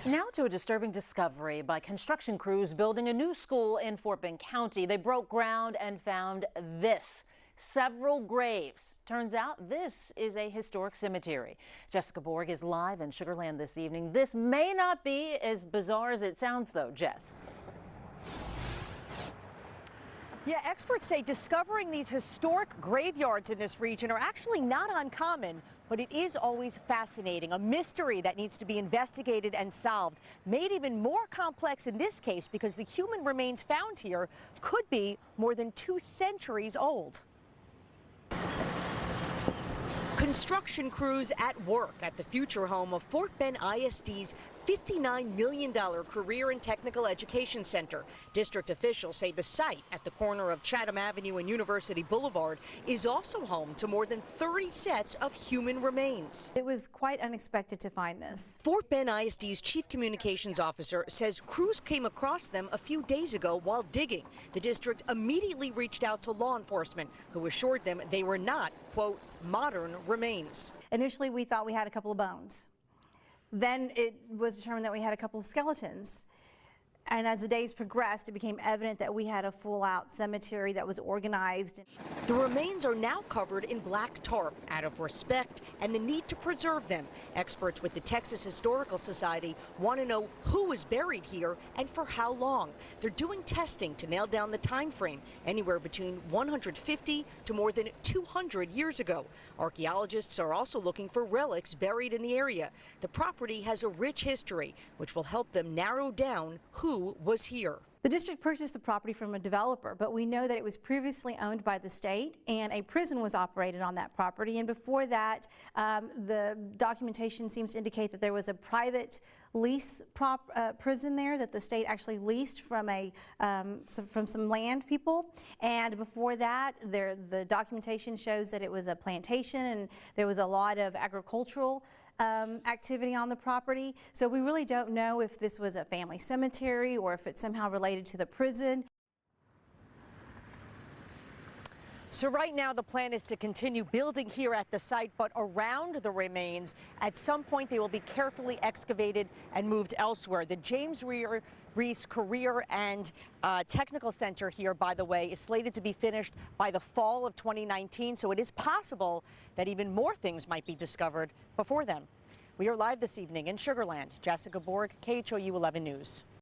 Now to a disturbing discovery by construction crews building a new school in Fort Bend County. They broke ground and found this. Several graves. Turns out this is a historic cemetery. Jessica Borg is live in Sugar Land this evening. This may not be as bizarre as it sounds, though, Jess. Yeah, experts say discovering these historic graveyards in this region are actually not uncommon, but it is always fascinating, a mystery that needs to be investigated and solved. Made even more complex in this case because the human remains found here could be more than 2 centuries old. Construction crews at work at the future home of Fort Bend ISD's $59 million Career and Technical Education Center. District officials say the site at the corner of Chatham Avenue and University Boulevard is also home to more than 30 sets of human remains. It was quite unexpected to find this. Fort Bend ISD's chief communications officer says crews came across them a few days ago while digging. The district immediately reached out to law enforcement, who assured them they were not, quote, modern remains. Initially, we thought we had a couple of bones. Then it was determined that we had a couple of skeletons. And as the days progressed, it became evident that we had a full-out cemetery that was organized. The remains are now covered in black tarp out of respect and the need to preserve them. Experts with the Texas Historical Society want to know who was buried here and for how long. They're doing testing to nail down the time frame, anywhere between 150 to more than 200 years ago. Archaeologists are also looking for relics buried in the area. The property has a rich history, which will help them narrow down who was here. The district purchased the property from a developer, but we know that it was previously owned by the state and a prison was operated on that property. And before that, the documentation seems to indicate that there was a private lease prison there that the state actually leased from some land people. And before that, the documentation shows that it was a plantation and there was a lot of agricultural activity on the property. So we really don't know if this was a family cemetery or if it's somehow related to the prison. So right now the plan is to continue building here at the site, but around the remains, at some point they will be carefully excavated and moved elsewhere. The James Reese Career and Technical Center here, by the way, is slated to be finished by the fall of 2019, so it is possible that even more things might be discovered before then. We are live this evening in Sugar Land. Jessica Borg, KHOU 11 News.